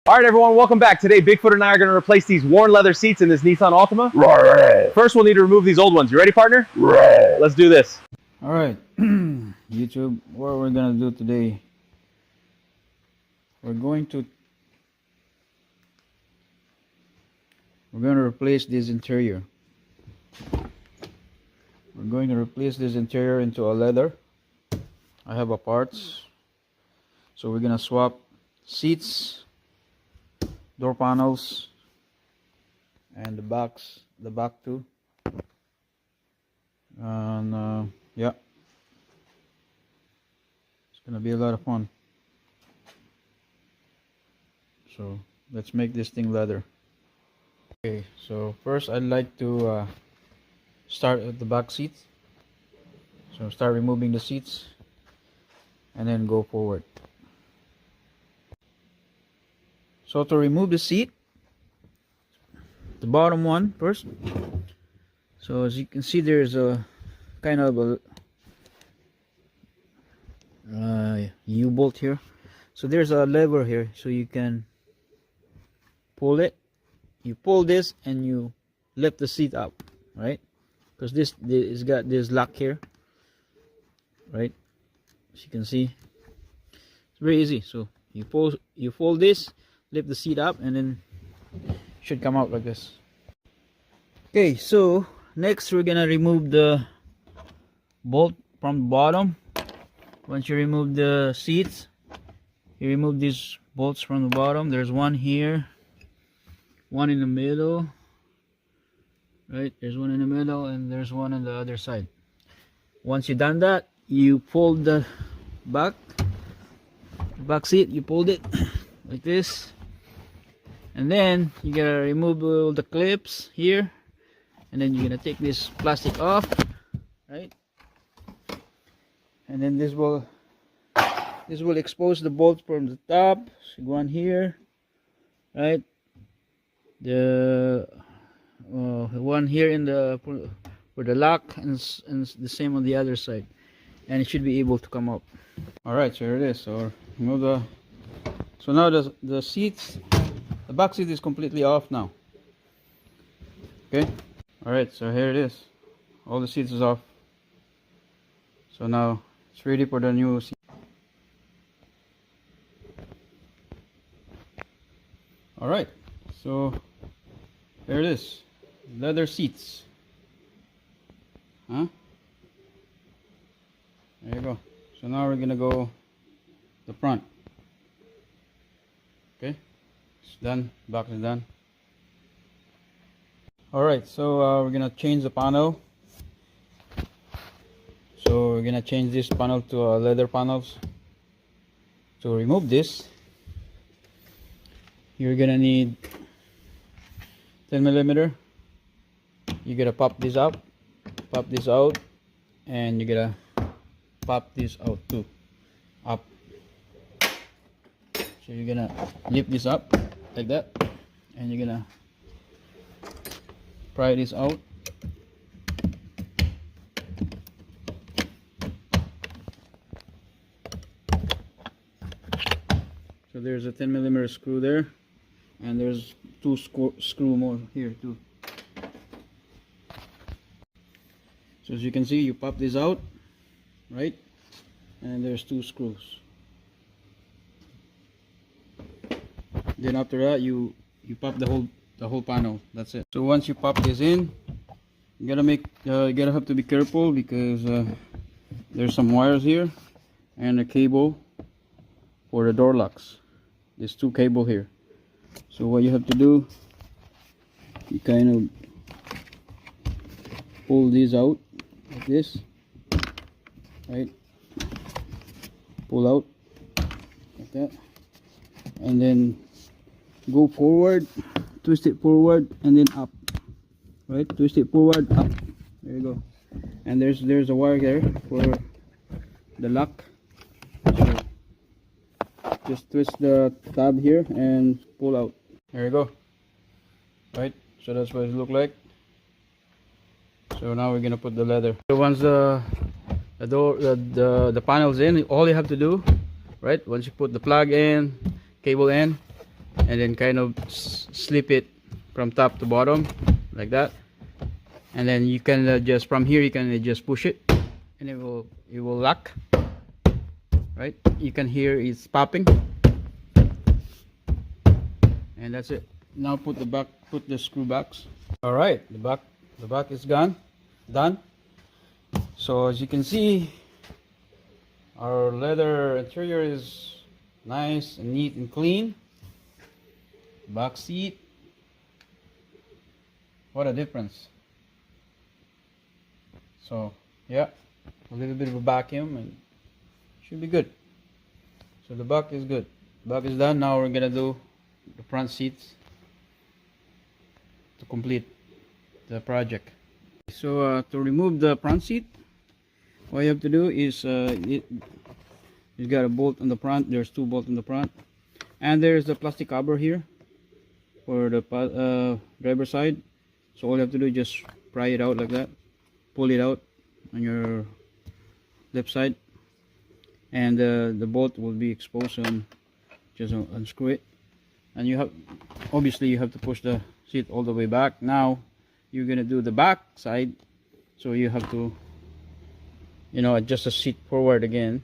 All right, everyone, welcome back. Today, Bigfoot and I are going to replace these worn leather seats in this Nissan Altima. Right. First, we'll need to remove these old ones. You ready, partner? Right. Let's do this. All right, YouTube, what we're gonna do today, we're going to replace this interior. We're going to replace this interior into a leather. I have a parts, so we're gonna swap seats, door panels, and the back too. And yeah, it's gonna be a lot of fun. So let's make this thing leather. Okay, so first I'd like to start at the back seat. So start removing the seats and then go forward. So to remove the seat, the bottom one first. So as you can see, there's a kind of a U-bolt here. So there's a lever here, so you can pull it. You pull this and you lift the seat up, right? Because this is got this lock here, right? As you can see, it's very easy. So you fold this, lift the seat up, and then it should come out like this. Okay, so next we're gonna remove the bolt from the bottom. Once you remove the seats, you remove these bolts from the bottom. There's one here, one in the middle, right? There's one in the middle, and there's one on the other side. Once you've done that, you fold the back seat, you fold it like this, and then you gotta remove all the clips here. And then you're gonna take this plastic off, right? And then this will expose the bolt from the top. So one here, right? The one here in the for the lock, and the same on the other side. And it should be able to come up. All right, so here it is. So remove the. So now the seats, the back seat is completely off now. Okay. Alright, so here it is. All the seats is off. So now it's ready for the new seat. Alright, so there it is. Leather seats. Huh? There you go. So now we're gonna go the front. Okay, it's done. Back is done. Alright, so we're gonna change the panel. So we're gonna change this panel to leather panels. To remove this, you're gonna need 10mm. You gotta pop this up, pop this out, and you gotta pop this out too. Up. So you're gonna lift this up like that, and you're gonna pry this out. So there's a 10mm screw there, and there's two screw more here too. So as you can see, you pop this out, right? And there's two screws. Then after that, you pop the whole panel. That's it. So once you pop this in, you gotta have to be careful because there's some wires here and a cable for the door locks. There's two cable here. So what you have to do, you kind of pull these out like this, right? Pull out like that, and then go forward, twist it forward, and then up, right? Twist it forward, up. There you go. And there's a wire there for the lock. So just twist the tab here and pull out. There you go. Right, so that's what it look like. So now we're gonna put the leather. So once the panel's in, all you have to do, right? Once you put the plug in, cable in, and then kind of slip it from top to bottom like that, and then you can just from here you can just push it and it will lock, right? You can hear it's popping, and that's it. Now put the screw backs. All right, the back is done. So as you can see, our leather interior is nice and neat and clean. Back seat, what a difference. So yeah, a little bit of a vacuum and should be good. So the back is good. Back is done. Now we're gonna do the front seats to complete the project. So to remove the front seat, what you have to do is you got a bolt on the front. There's 2 bolts on the front, and there's the plastic cover here for the driver side. So all you have to do is just pry it out like that, pull it out on your left side, and the bolt will be exposed, and just unscrew it. And you have, obviously you have to push the seat all the way back. Now you're gonna do the back side, so you have to, you know, adjust the seat forward again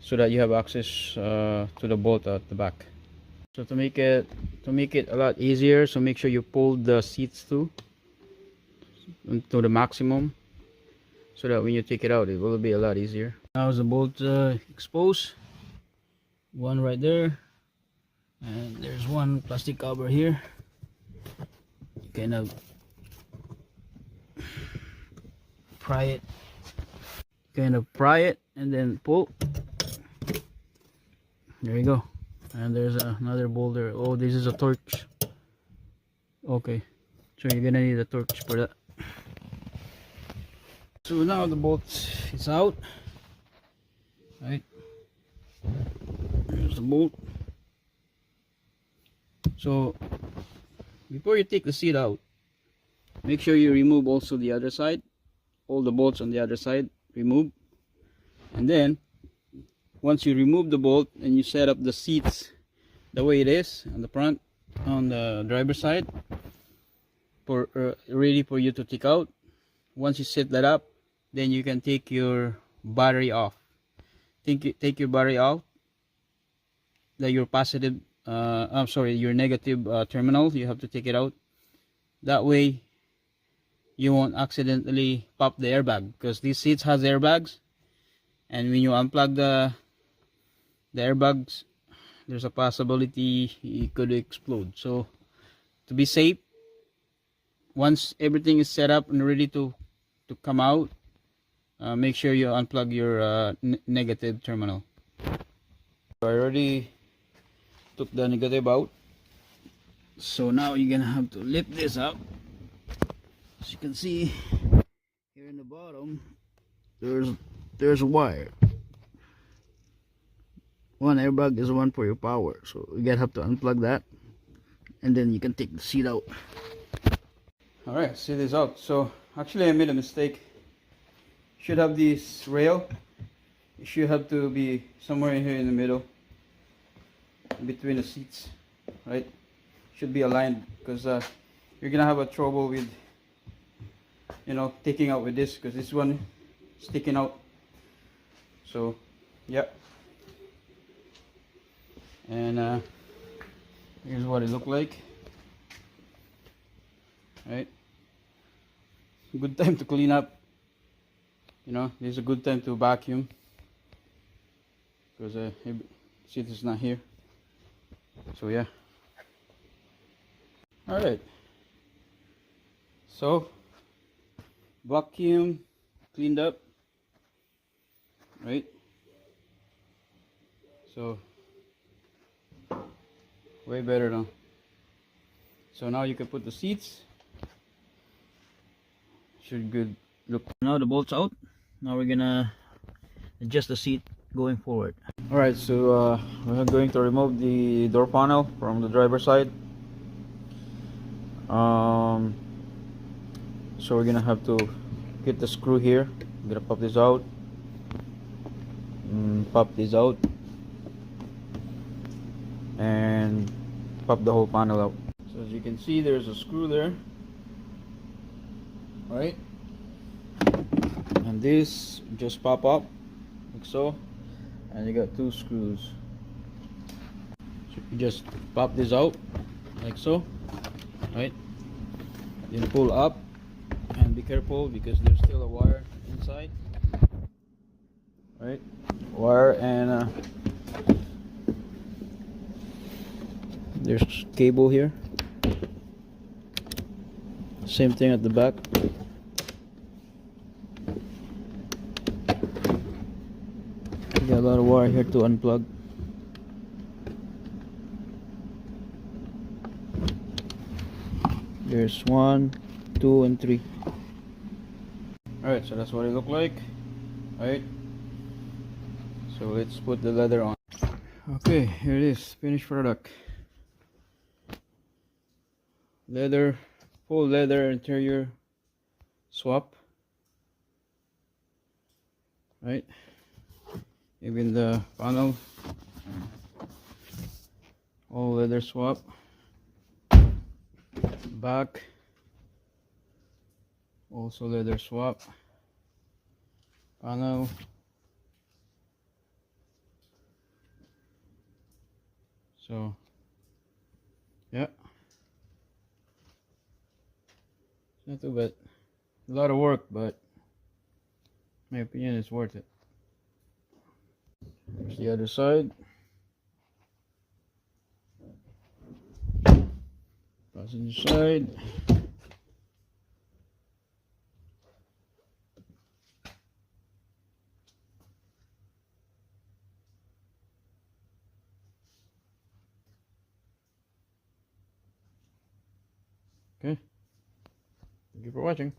so that you have access to the bolt at the back. So to make it a lot easier, so make sure you pull the seats to the maximum, so that when you take it out it will be a lot easier. Now is the bolt exposed, one right there, and there's one plastic cover here. You kind of pry it and then pull. There you go. And there's another boulder. Oh, this is a torch. Okay, so you're gonna need a torch for that. So now the bolt is out, right? There's the bolt. So before you take the seat out, make sure you remove also the other side, all the bolts on the other side, remove. And then once you remove the bolt and you set up the seats the way it is on the front, on the driver's side, for ready for you to take out. Once you set that up, then you can take your battery off. Take your battery out, your positive I'm sorry, your negative terminal. You have to take it out. That way you won't accidentally pop the airbag, because these seats has airbags, and when you unplug the airbags, there's a possibility it could explode. So to be safe, once everything is set up and ready to come out, make sure you unplug your negative terminal. So I already took the negative out, so now you're gonna have to lift this up. As you can see here in the bottom, there's a wire. One airbag is one for your power, so you gotta have to unplug that, and then you can take the seat out. All right, see this out. So actually I made a mistake. Should have this rail, it should have to be somewhere in here in the middle between the seats, right? Should be aligned, because you're gonna have a trouble with, you know, taking out with this, because this one is sticking out. So yeah, and here's what it looked like. Right, good time to clean up. You know, this is a good time to vacuum, because seat is not here. So yeah. All right, so vacuum, cleaned up, right? So way better now. So now you can put the seats. Should good look. Now the bolt's out. Now we're gonna adjust the seat going forward. All right, so we're going to remove the door panel from the driver's side. So we're gonna have to get the screw here. I'm gonna pop this out, pop this out, and pop the whole panel out. So as you can see, there's a screw there, right? And this just pop up like so, and you got 2 screws. So you just pop this out like so, right? Then pull up, and be careful because there's still a wire inside, right? Wire, and there's cable here. Same thing at the back. You got a lot of wire here to unplug. There's 1, 2, and 3. Alright, so that's what it looked like. Alright, so let's put the leather on. Okay, here it is, finished product. Leather, full leather interior swap. Right, even the panel, all leather swap. Back, also leather swap. Panel, so yeah, it's not too bad. A lot of work, but in my opinion it's worth it. Here's the other side. Passenger side. Okay. Thank you for watching.